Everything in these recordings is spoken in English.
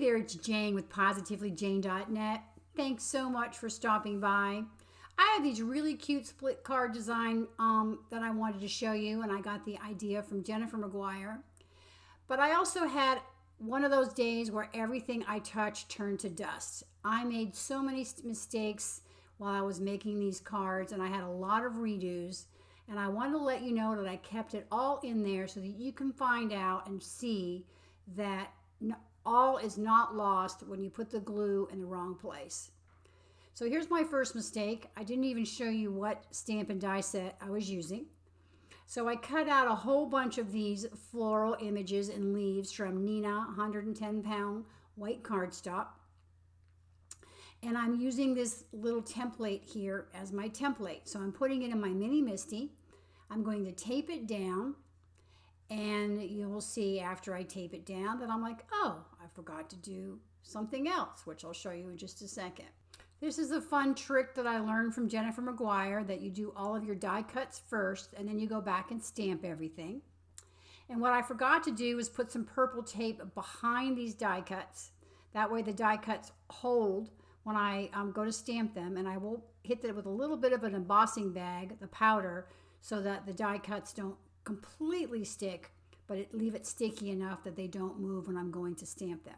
there, it's Jane with PositivelyJane.net. Thanks so much for stopping by. I have these really cute split card design that I wanted to show you, and I got the idea from Jennifer McGuire. But I also had one of those days where everything I touched turned to dust. I made so many mistakes while I was making these cards, and I had a lot of redos. And I wanted to let you know that I kept it all in there so that you can find out and see that all is not lost when you put the glue in the wrong place. So here's my first mistake. I didn't even show you what stamp and die set I was using. So I cut out a whole bunch of these floral images and leaves from Nina 110-pound white cardstock. And I'm using this little template here as my template. So I'm putting it in my Mini Misty. I'm going to tape it down. And you will see after I tape it down that I'm like, oh, I forgot to do something else, which I'll show you in just a second. This is a fun trick that I learned from Jennifer McGuire, that you do all of your die cuts first and then you go back and stamp everything. And what I forgot to do is put some purple tape behind these die cuts. That way the die cuts hold when I go to stamp them, and I will hit it with a little bit of an embossing bag, the powder, so that the die cuts don't completely stick, but leave it sticky enough that they don't move when I'm going to stamp them.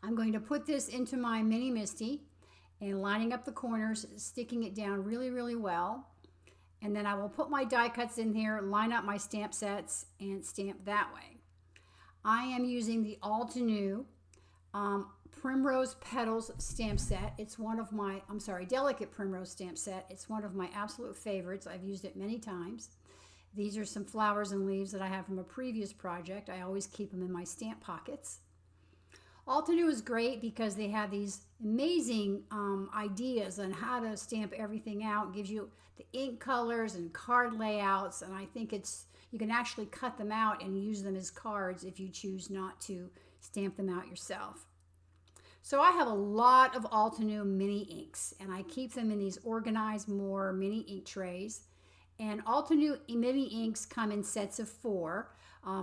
I'm going to put this into my Mini Misty and lining up the corners, sticking it down really, really well. And then I will put my die cuts in here, line up my stamp sets, and stamp that way. I am using the Altenew Primrose Petals stamp set. It's one of my, Delicate Primrose stamp set. It's one of my absolute favorites. I've used it many times. These are some flowers and leaves that I have from a previous project. I always keep them in my stamp pockets. Altenew is great because they have these amazing ideas on how to stamp everything out. It gives you the ink colors and card layouts, and I think you can actually cut them out and use them as cards if you choose not to stamp them out yourself. So I have a lot of Altenew mini inks, and I keep them in these Organize More mini ink trays. And Altenew mini inks come in sets of 4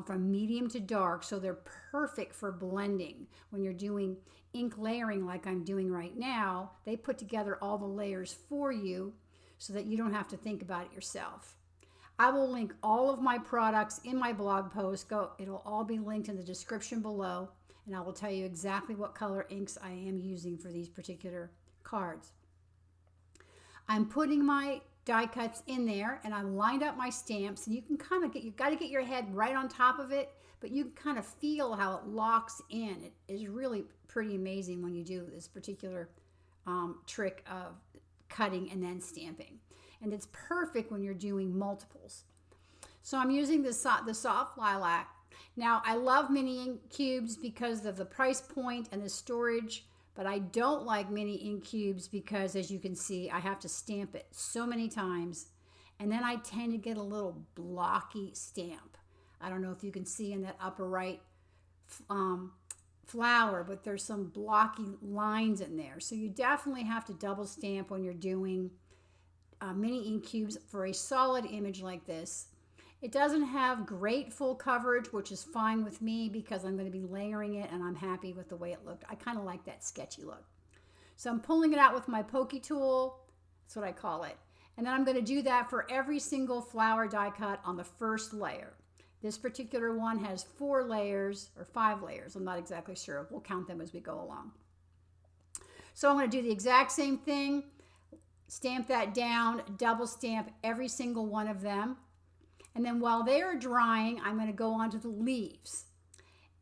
from medium to dark, so they're perfect for blending. When you're doing ink layering like I'm doing right now, they put together all the layers for you so that you don't have to think about it yourself. I will link all of my products in my blog post. It'll all be linked in the description below, and I will tell you exactly what color inks I am using for these particular cards. I'm putting my die cuts in there, and I lined up my stamps, and you can kind of you've got to get your head right on top of it, but you can kind of feel how it locks in. It is really pretty amazing when you do this particular trick of cutting and then stamping. And it's perfect when you're doing multiples. So I'm using the soft lilac. Now, I love mini ink cubes because of the price point and the storage, but I don't like mini ink cubes because, as you can see, I have to stamp it so many times, and then I tend to get a little blocky stamp. I don't know if you can see in that upper right flower, but there's some blocky lines in there. So you definitely have to double stamp when you're doing mini ink cubes for a solid image like this. It doesn't have great full coverage, which is fine with me because I'm going to be layering it and I'm happy with the way it looked. I kind of like that sketchy look. So I'm pulling it out with my pokey tool. That's what I call it. And then I'm going to do that for every single flower die cut on the first layer. This particular one has 4 layers or 5 layers. I'm not exactly sure. We'll count them as we go along. So I'm going to do the exact same thing. Stamp that down, double stamp every single one of them. And then while they are drying, I'm going to go on to the leaves.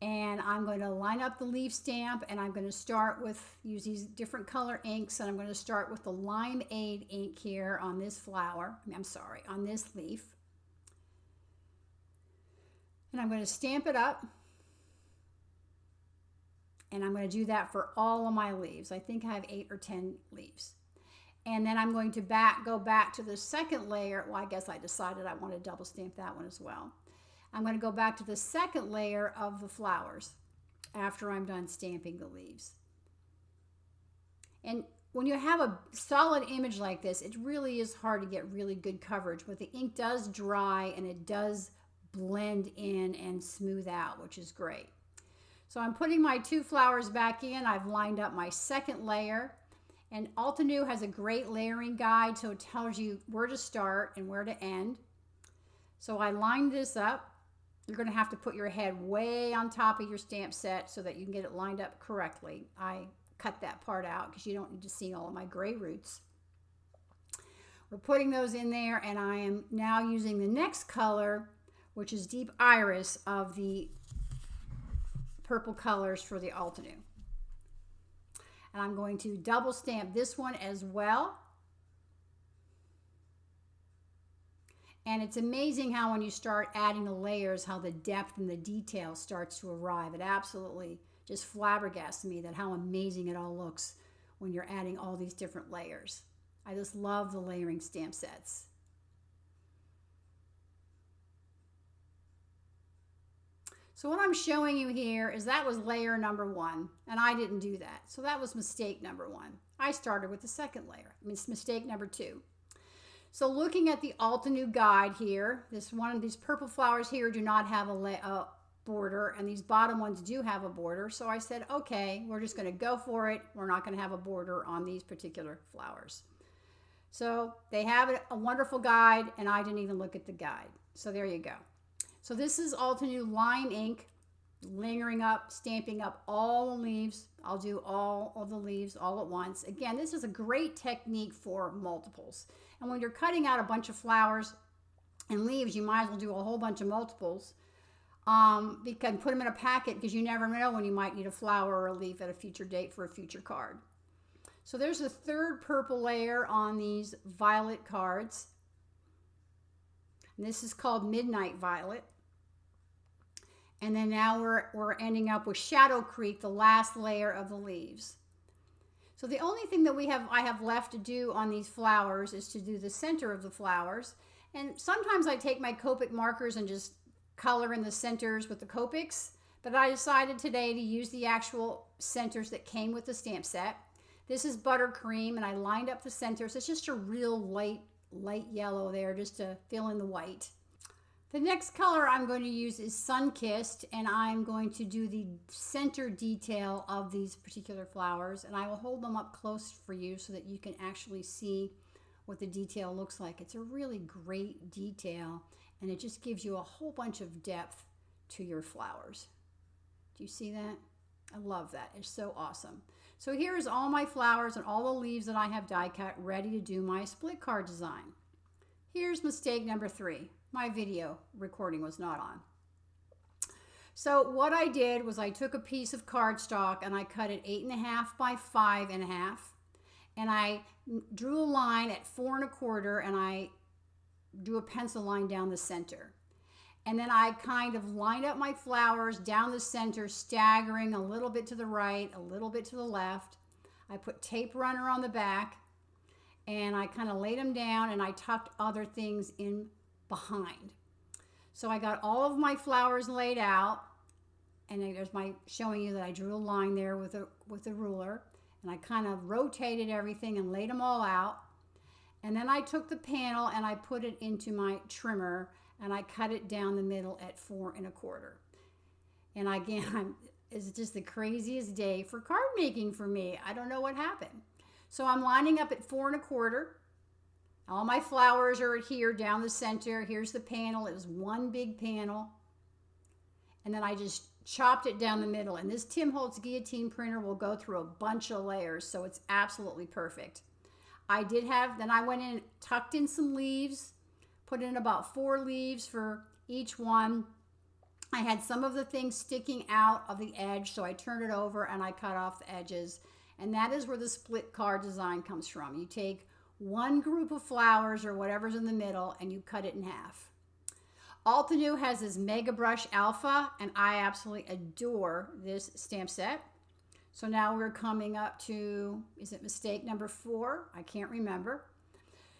And I'm going to line up the leaf stamp, and I'm going to start with, use these different color inks, and I'm going to start with the Limeade ink here on this flower. On this leaf. And I'm going to stamp it up. And I'm going to do that for all of my leaves. I think I have 8 or 10 leaves. And then I'm going to go back to the second layer. Well, I guess I decided I want to double stamp that one as well. I'm going to go back to the second layer of the flowers after I'm done stamping the leaves. And when you have a solid image like this, it really is hard to get really good coverage, but the ink does dry and it does blend in and smooth out, which is great. So I'm putting my 2 flowers back in. I've lined up my second layer. And Altenew has a great layering guide, so it tells you where to start and where to end. So I lined this up. You're going to have to put your head way on top of your stamp set so that you can get it lined up correctly. I cut that part out because you don't need to see all of my gray roots. We're putting those in there, and I am now using the next color, which is Deep Iris, of the purple colors for the Altenew. And I'm going to double stamp this one as well. And it's amazing how when you start adding the layers, how the depth and the detail starts to arrive. It absolutely just flabbergasts me that how amazing it all looks when you're adding all these different layers. I just love the layering stamp sets. So what I'm showing you here is that was layer number 1, and I didn't do that. So that was mistake number 1. I started with the second layer. It's mistake number 2. So looking at the Altenew guide here, this one of these purple flowers here do not have a border, and these bottom ones do have a border. So I said, okay, we're just going to go for it. We're not going to have a border on these particular flowers. So they have a wonderful guide, and I didn't even look at the guide. So there you go. So this is Altenew Lime Ink, layering up, stamping up all the leaves. I'll do all of the leaves all at once. Again, this is a great technique for multiples. And when you're cutting out a bunch of flowers and leaves, you might as well do a whole bunch of multiples. Because put them in a packet, because you never know when you might need a flower or a leaf at a future date for a future card. So there's the third purple layer on these violet cards. And this is called Midnight Violet. And then now we're ending up with Shadow Creek, the last layer of the leaves. So the only thing that I have left to do on these flowers is to do the center of the flowers. And sometimes I take my Copic markers and just color in the centers with the Copics, but I decided today to use the actual centers that came with the stamp set. This is Buttercream, and I lined up the centers. It's just a real light yellow there just to fill in the white. The next color I'm going to use is Sunkissed, and I'm going to do the center detail of these particular flowers, and I will hold them up close for you so that you can actually see what the detail looks like. It's a really great detail, and it just gives you a whole bunch of depth to your flowers. Do you see that? I love that. It's so awesome. So here's all my flowers and all the leaves that I have die cut ready to do my split card design. Here's mistake number 3. My video recording was not on. So what I did was I took a piece of cardstock and I cut it 8.5 by 5.5, and I drew a line at 4 1/4, and I drew a pencil line down the center. And then I kind of lined up my flowers down the center, staggering a little bit to the right, a little bit to the left. I put tape runner on the back, and I kind of laid them down, and I tucked other things in behind. So I got all of my flowers laid out, and there's my showing you that I drew a line there with a ruler, and I kind of rotated everything and laid them all out. And then I took the panel and I put it into my trimmer, and I cut it down the middle at 4 1/4. And again, it's just the craziest day for card making for me. I don't know what happened. So I'm lining up at 4 1/4. All my flowers are here down the center. Here's the panel. It was one big panel. And then I just chopped it down the middle. And this Tim Holtz guillotine printer will go through a bunch of layers, so it's absolutely perfect. Then I went in, tucked in some leaves, put in about 4 leaves for each one. I had some of the things sticking out of the edge, so I turned it over and I cut off the edges. And that is where the split card design comes from. You take one group of flowers or whatever's in the middle and you cut it in half. Altenew has this Mega Brush Alpha, and I absolutely adore this stamp set. So now we're coming up to, is it mistake number 4? I can't remember.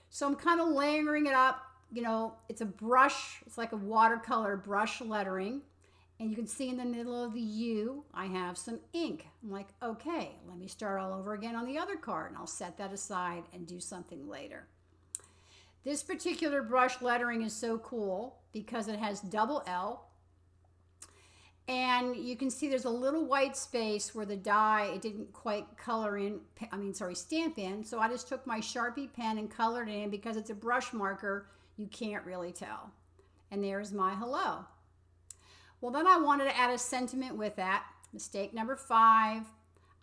So I'm kind of layering it up. You know, it's a brush, it's like a watercolor brush lettering. And you can see in the middle of the U, I have some ink. I'm like, okay, let me start all over again on the other card, and I'll set that aside and do something later. This particular brush lettering is so cool because it has double L, And you can see there's a little white space where the die, it didn't quite color in, stamp in. So I just took my Sharpie pen and colored it in. Because it's a brush marker, you can't really tell. And there's my hello. Well, then I wanted to add a sentiment with that. Mistake number 5.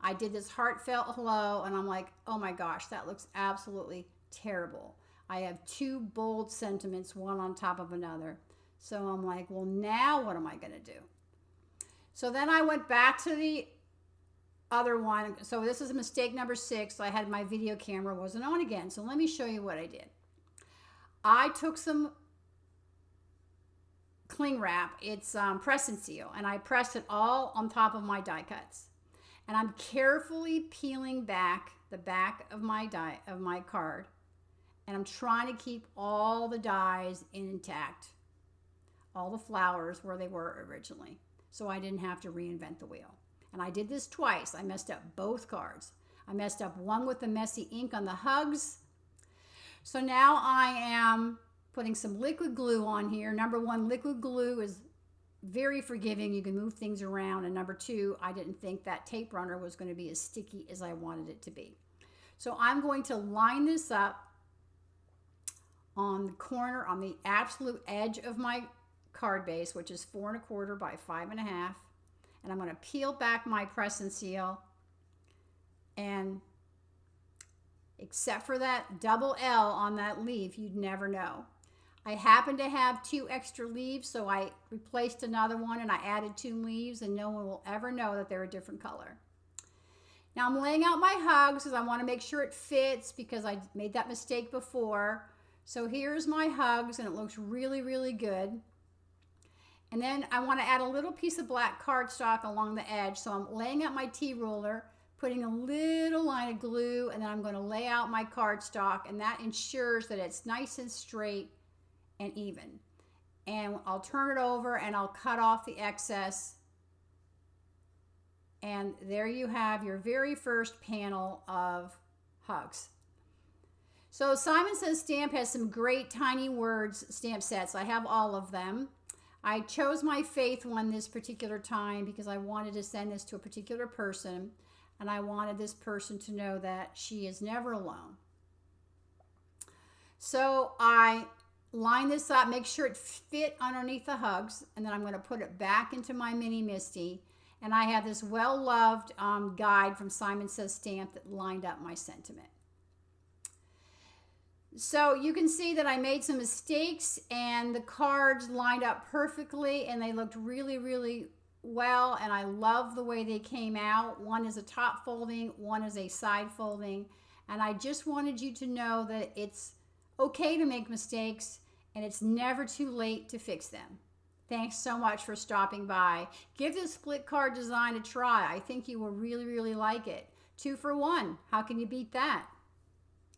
I did this heartfelt hello, and I'm like, oh my gosh, that looks absolutely terrible. I have 2 bold sentiments, one on top of another. So I'm like, well, now what am I going to do? So then I went back to the other one. So this is mistake number 6. I had my video camera wasn't on again. So let me show you what I did. I took some cling wrap. It's press and seal, and I pressed it all on top of my die cuts. And I'm carefully peeling back the back of my card, and I'm trying to keep all the dies intact, all the flowers where they were originally, so I didn't have to reinvent the wheel. And I did this twice. I messed up both cards. I messed up one with the messy ink on the hugs. So now I am putting some liquid glue on here. Number 1, liquid glue is very forgiving. You can move things around. And number 2, I didn't think that tape runner was going to be as sticky as I wanted it to be. So I'm going to line this up on the corner, on the absolute edge of my card base, which is 4 1/4 by 5 1/2. And I'm going to peel back my press and seal. And except for that double L on that leaf, you'd never know. I happen to have 2 extra leaves, so I replaced another one and I added 2 leaves, and no one will ever know that they're a different color. Now I'm laying out my hugs because I want to make sure it fits, because I made that mistake before. So here's my hugs, and it looks really, really good. And then I want to add a little piece of black cardstock along the edge. So I'm laying out my T-ruler, putting a little line of glue, and then I'm going to lay out my cardstock, and that ensures that it's nice and straight and even. And I'll turn it over and I'll cut off the excess. And there you have your very first panel of hugs. So Simon Says Stamp has some great tiny words stamp sets. I have all of them. I chose my Faith one this particular time because I wanted to send this to a particular person, and I wanted this person to know that she is never alone. So I line this up, make sure it fit underneath the hugs, and then I'm going to put it back into my Mini Misty. And I have this well-loved guide from Simon Says Stamp that lined up my sentiment. So you can see that I made some mistakes, and the cards lined up perfectly, and they looked really, really well, and I love the way they came out. One is a top folding, one is a side folding, and I just wanted you to know that it's okay to make mistakes, and it's never too late to fix them. Thanks so much for stopping by. Give this split card design a try. I think you will really, really like it. 2 for 1. How can you beat that?